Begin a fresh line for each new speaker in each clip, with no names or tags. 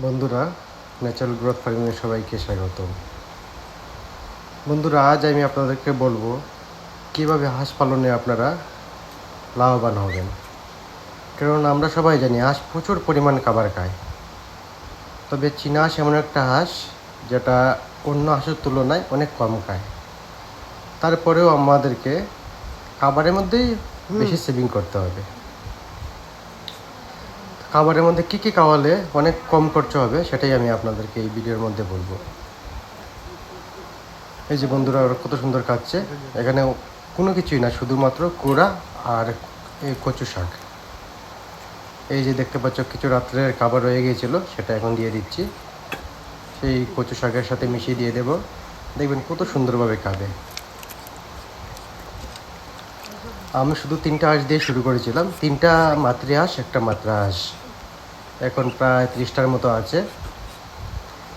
বন্ধুরা, natural growth ফার্মিংয়ে সবাইকে স্বাগতম। বন্ধুরা, আজ আমি আপনাদেরকে বলবো কীভাবে হাঁস পালনে আপনারা লাভবান হবেন। কারণ আমরা সবাই জানি হাঁস প্রচুর পরিমাণ খাবার খায়, তবে চীনা হাঁস এমন একটা হাঁস যেটা অন্য হাঁসের তুলনায় অনেক কম খায়। তারপরেও আমাদেরকে খাবারের মধ্যেই বেশি সেভিং করতে হবে। খাবারের মধ্যে কী কী খাওয়ালে অনেক কম খরচ হবে সেটাই আমি আপনাদেরকে এই ভিডিওর মধ্যে বলবো। এই যে বন্ধুরা, ওরা কত সুন্দর খাচ্ছে। এখানে কোনো কিছুই না, শুধুমাত্র কুড়া আর এই কচু শাক। এই যে দেখতে পাচ্ছ, কিছু রাত্রের খাবার রয়ে গিয়েছিলো, সেটা এখন দিয়ে দিচ্ছি। সেই কচু শাকের সাথে মিশিয়ে দিয়ে দেব। দেখবেন কত সুন্দরভাবে খাবে। আমি শুধু 3টা হাঁস দিয়ে শুরু করেছিলাম, 3টা মাতৃ হাঁস, একটা মাত্রা হাঁস। এখন প্রায় 30টার মতো আছে।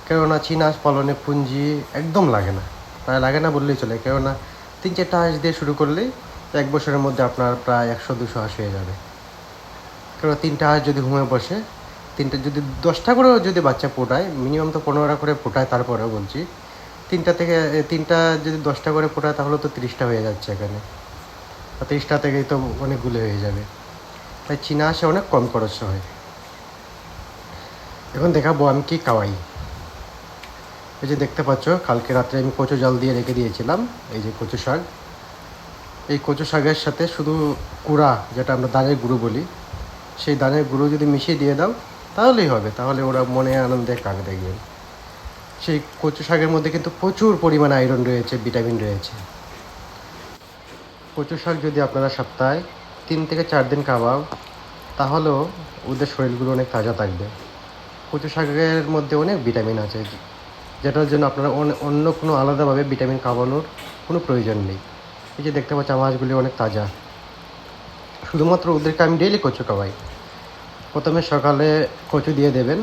কেননা চীনা হাঁস পালনে পুঁজি একদম লাগে না, প্রায় লাগে না বললেই চলে। কেননা 3-4টা হাঁস দিয়ে শুরু করলেই 1 বছরের মধ্যে আপনার প্রায় 100-200 হাঁস হয়ে যাবে। কেননা 3টা হাঁস যদি ঘুমে বসে, 3টা যদি 10টা করেও যদি বাচ্চা ফোটায়, মিনিমাম তো 15টা করে ফোটায়, তারপরেও বলছি 3টা যদি 10টা করে ফোটায়, তাহলে তো 30টা হয়ে যাচ্ছে এখানে। আর 30টা থেকেই তো অনেকগুলো হয়ে যাবে। তাই চীনা হাঁসে অনেক কম খরচ হয়। এখন দেখাবো আমি কি খাওয়াই। এই যে দেখতে পাচ্ছ, কালকে রাত্রে আমি কচু জাল দিয়ে রেখে দিয়েছিলাম। এই যে কচু শাক, এই কচু শাকের সাথে শুধু কুড়া, যেটা আমরা ধানের গুঁড়ো বলি, সেই ধানের গুঁড়ো যদি মিশিয়ে দিয়ে দাও তাহলেই হবে। তাহলে ওরা মনে আনন্দে খাবে। দেখবেন সেই কচু শাকের মধ্যে কিন্তু প্রচুর পরিমাণে আয়রন রয়েছে, ভিটামিন রয়েছে। কচু শাক যদি আপনারা সপ্তাহে 3 থেকে 4 দিন খাওয়াও, তাহলেও ওদের শরীরগুলো অনেক তাজা থাকবে। কচু শাকের মধ্যে অনেক ভিটামিন আছে, যেটার জন্য আপনারা অন্য কোনো আলাদাভাবে ভিটামিন খাওয়ানোর কোনো প্রয়োজন নেই। এই যে দেখতে পাচ্ছি, মাছগুলি অনেক তাজা। শুধুমাত্র ওদেরকে আমি ডেইলি কচু খাওয়াই। প্রথমে সকালে কচু দিয়ে দেবেন,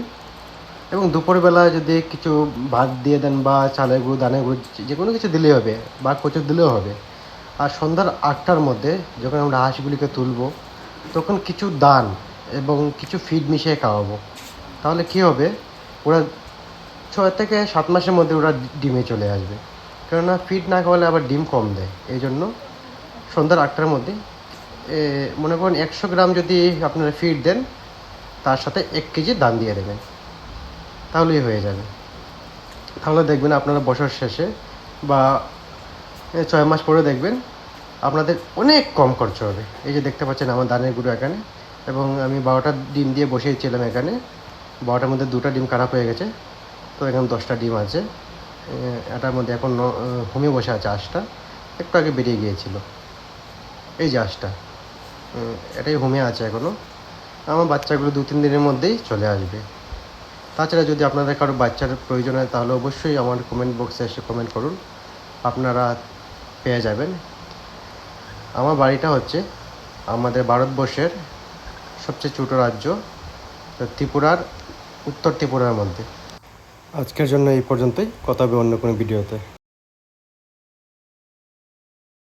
এবং দুপুরবেলা যদি কিছু ভাত দিয়ে দেন, বা চালের গুঁড়ো, দানের গুঁড়ো, যে কোনো কিছু দিলেই হবে, বা কচু দিলেও হবে। আর সন্ধ্যার 8টার মধ্যে যখন আমরা হাঁসগুলিকে তুলবো, তখন কিছু দান এবং কিছু ফিড মিশিয়ে খাওয়াবো। তাহলে কী হবে, ওরা 6 থেকে 7 মাসের মধ্যে ওরা ডিমে চলে আসবে। কেননা ফিড না খাওয়ালে আবার ডিম কম দেয়। এই জন্য সন্ধ্যার 8টার মধ্যে মনে করুন 100 গ্রাম যদি আপনারা ফিড দেন, তার সাথে 1 কেজি দান দিয়ে দেবেন, তাহলেই হয়ে যাবে। তাহলে দেখবেন আপনারা বছর শেষে বা 6 মাস পরে দেখবেন আপনাদের অনেক কম খরচ হবে। এই যে দেখতে পাচ্ছেন আমার দানের গুঁড়ো এখানে, এবং আমি 12টা ডিম দিয়ে বসিয়েছিলাম এখানে। 12টার মধ্যে 2টা ডিম খারাপ হয়ে গেছে, তো এখানে 10টা ডিম আছে। এটার মধ্যে এখন হোমে বসে আছে হাঁসটা, একটু আগে বেরিয়ে গিয়েছিল। এই যে হাঁসটা, এটাই হোমে আছে এখনও। আমার বাচ্চাগুলো 2-3 দিনের মধ্যেই চলে আসবে। তাছাড়া যদি আপনাদের কারো বাচ্চার প্রয়োজন হয়, তাহলে অবশ্যই আমার কমেন্ট বক্সে এসে কমেন্ট করুন, আপনারা পেয়ে যাবেন। আমার বাড়িটা হচ্ছে আমাদের ভারতবর্ষের সবচেয়ে ছোটো রাজ্য ত্রিপুরার, উত্তর ত্রিপুরার মধ্যে। আজকের জন্য এই পর্যন্তই, কথা হবে অন্য কোনো ভিডিওতে।